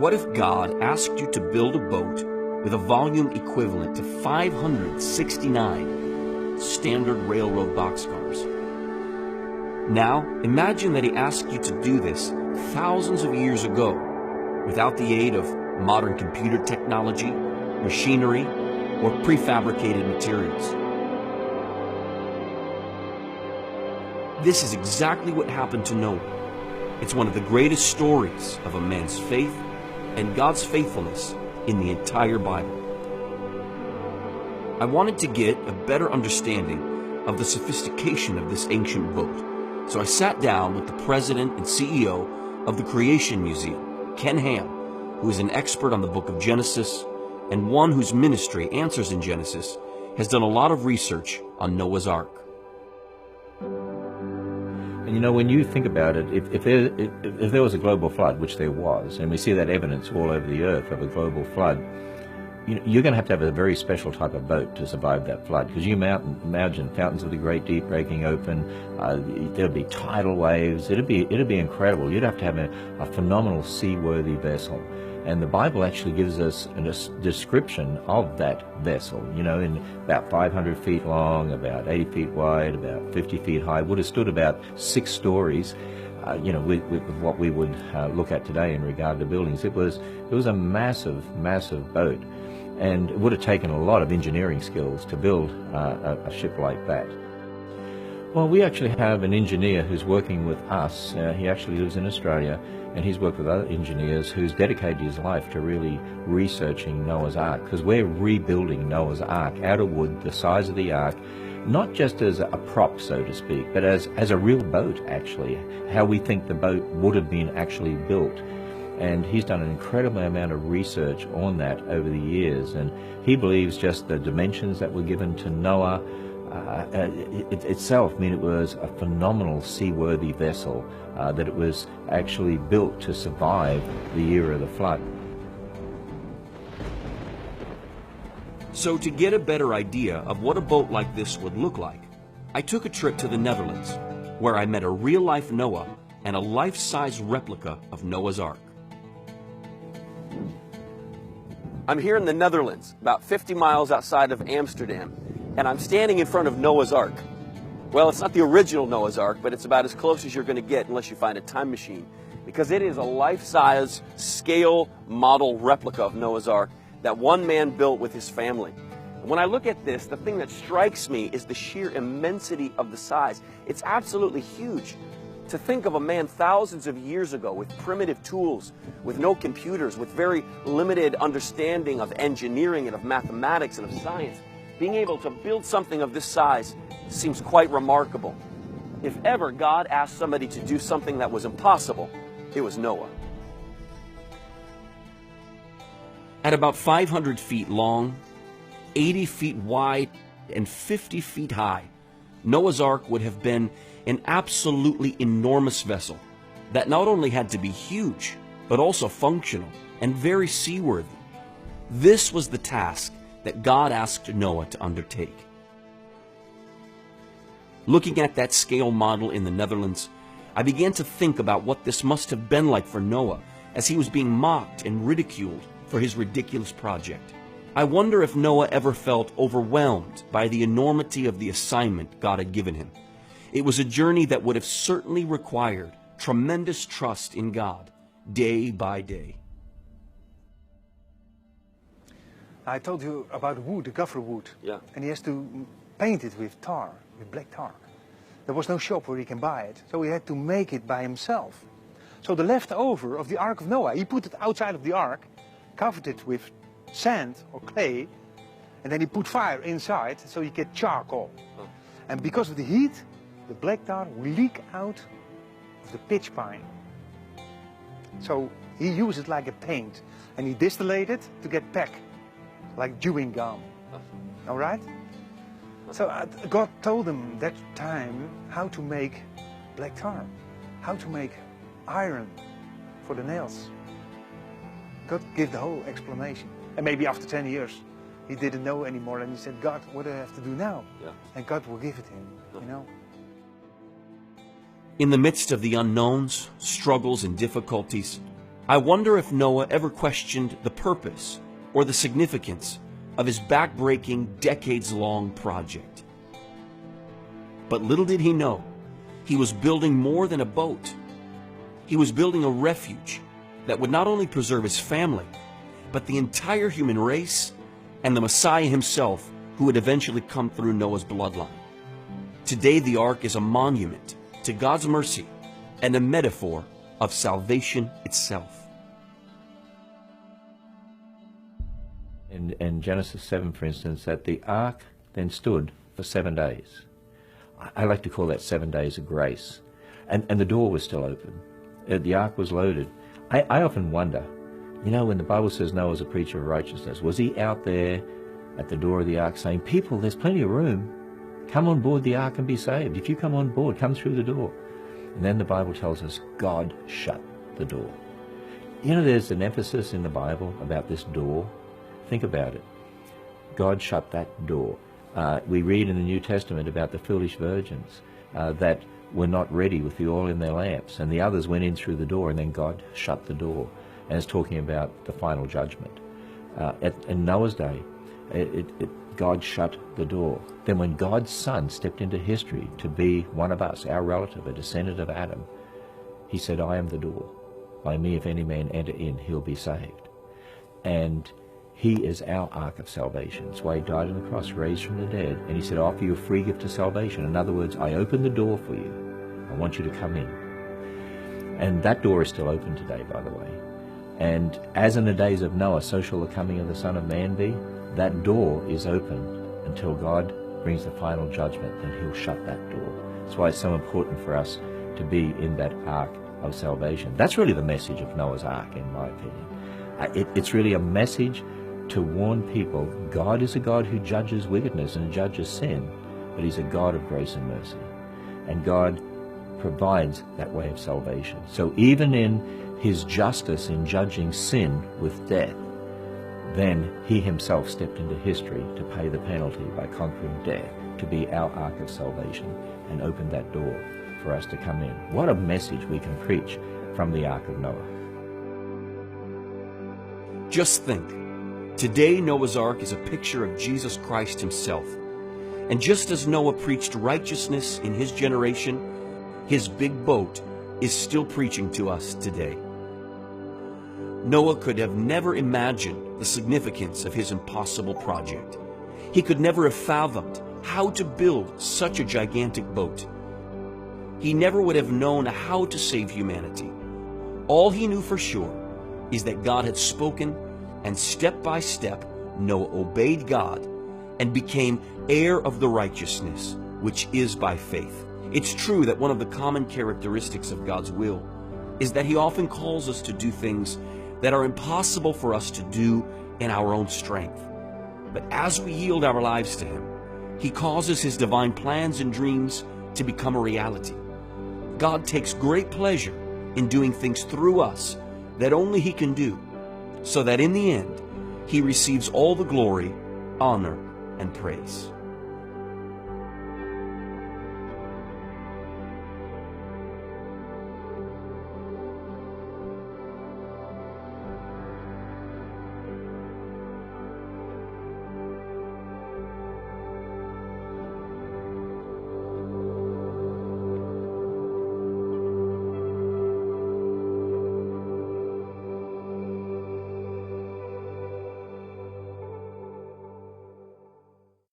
What if God asked you to build a boat with a volume equivalent to 569 standard railroad boxcars? Now, imagine that He asked you to do this thousands of years ago without the aid of modern computer technology, machinery, or prefabricated materials. This is exactly what happened to Noah. It's one of the greatest stories of a man's faith and God's faithfulness in the entire Bible. I wanted to get a better understanding of the sophistication of this ancient boat, so I sat down with the president and CEO of the Creation Museum, Ken Ham, who is an expert on the book of Genesis and one whose ministry, Answers in Genesis, has done a lot of research on Noah's Ark. And you know, when you think about it, if there was a global flood, which there was, and we see that evidence all over the earth of a global flood, you're going to have a very special type of boat to survive that flood. Because you imagine fountains of the great deep breaking open, there'd be tidal waves, it'd be incredible. You'd have to have a phenomenal seaworthy vessel. And the Bible actually gives us a description of that vessel, you know, in about 500 feet long, about 80 feet wide, about 50 feet high, would have stood about 6 stories, you know, with what we would look at today in regard to buildings. It was a massive, massive boat, and it would have taken a lot of engineering skills to build a ship like that. Well, we actually have an engineer who's working with us. He actually lives in Australia, and he's worked with other engineers who's dedicated his life to really researching Noah's Ark, because we're rebuilding Noah's Ark out of wood, the size of the Ark, not just as a prop, so to speak, but as a real boat, actually, how we think the boat would have been actually built. And he's done an incredible amount of research on that over the years, and he believes just the dimensions that were given to Noah itself mean it was a phenomenal seaworthy vessel, that it was actually built to survive the year of the flood. So to get a better idea of what a boat like this would look like, I took a trip to the Netherlands, where I met a real-life Noah and a life-size replica of Noah's Ark. I'm here in the Netherlands, about 50 miles outside of Amsterdam, and I'm standing in front of Noah's Ark. Well, it's not the original Noah's Ark, but it's about as close as you're going to get unless you find a time machine, because it is a life-size, scale model replica of Noah's Ark that one man built with his family. And when I look at this, the thing that strikes me is the sheer immensity of the size. It's absolutely huge. To think of a man thousands of years ago with primitive tools, with no computers, with very limited understanding of engineering and of mathematics and of science, being able to build something of this size seems quite remarkable. If ever God asked somebody to do something that was impossible, it was Noah. At about 500 feet long, 80 feet wide, and 50 feet high, Noah's Ark would have been an absolutely enormous vessel that not only had to be huge, but also functional and very seaworthy. This was the task that God asked Noah to undertake. Looking at that scale model in the Netherlands, I began to think about what this must have been like for Noah as he was being mocked and ridiculed for his ridiculous project. I wonder if Noah ever felt overwhelmed by the enormity of the assignment God had given him. It was a journey that would have certainly required tremendous trust in God, day by day. I told you about wood, the gopher wood. Yeah. And he has to paint it with tar, with black tar. There was no shop where he can buy it, so he had to make it by himself. So the leftover of the Ark of Noah, he put it outside of the Ark, covered it with sand or clay, and then he put fire inside so you get charcoal. Oh. And because of the heat, the black tar will leak out of the pitch pine. So he used it like a paint, and he distilled it to get pack, like chewing gum. All right? So God told him that time how to make black tar, how to make iron for the nails. God gave the whole explanation. And maybe after 10 years, he didn't know anymore, and he said, God, what do I have to do now? Yeah. And God will give it him, you know? In the midst of the unknowns, struggles, and difficulties, I wonder if Noah ever questioned the purpose or the significance of his back-breaking, decades-long project. But little did he know, he was building more than a boat. He was building a refuge that would not only preserve his family, but the entire human race and the Messiah himself, who would eventually come through Noah's bloodline. Today, the ark is a monument to God's mercy and a metaphor of salvation itself. In Genesis 7, for instance, that the ark then stood for 7 days. I like to call that 7 days of grace. And the door was still open. The ark was loaded. I often wonder, you know, when the Bible says Noah was a preacher of righteousness, was he out there at the door of the ark saying, people, there's plenty of room. Come on board the ark and be saved. If you come on board, come through the door. And then the Bible tells us God shut the door. You know, there's an emphasis in the Bible about this door. Think about it. God shut that door. We read in the New Testament about the foolish virgins that were not ready with the oil in their lamps, and the others went in through the door, and then God shut the door. And it's talking about the final judgment. In Noah's day, God shut the door. Then when God's Son stepped into history to be one of us, our relative, a descendant of Adam, he said, I am the door. By me, if any man enter in, he'll be saved. And he is our ark of salvation. That's why he died on the cross, raised from the dead. And he said, I offer you a free gift of salvation. In other words, I open the door for you. I want you to come in. And that door is still open today, by the way. And as in the days of Noah, so shall the coming of the Son of Man be. That door is open until God brings the final judgment, then he'll shut that door. That's why it's so important for us to be in that ark of salvation. That's really the message of Noah's Ark, in my opinion. It's really a message to warn people God is a God who judges wickedness and judges sin, but he's a God of grace and mercy. And God provides that way of salvation. So even in his justice in judging sin with death, then he himself stepped into history to pay the penalty by conquering death, to be our ark of salvation, and opened that door for us to come in. What a message we can preach from the Ark of Noah. Just think, today Noah's Ark is a picture of Jesus Christ himself. And just as Noah preached righteousness in his generation, his big boat is still preaching to us today. Noah could have never imagined the significance of his impossible project. He could never have fathomed how to build such a gigantic boat. He never would have known how to save humanity. All he knew for sure is that God had spoken, and step by step, Noah obeyed God and became heir of the righteousness, which is by faith. It's true that one of the common characteristics of God's will is that he often calls us to do things that are impossible for us to do in our own strength. But as we yield our lives to him, he causes his divine plans and dreams to become a reality. God takes great pleasure in doing things through us that only he can do, so that in the end, he receives all the glory, honor, and praise.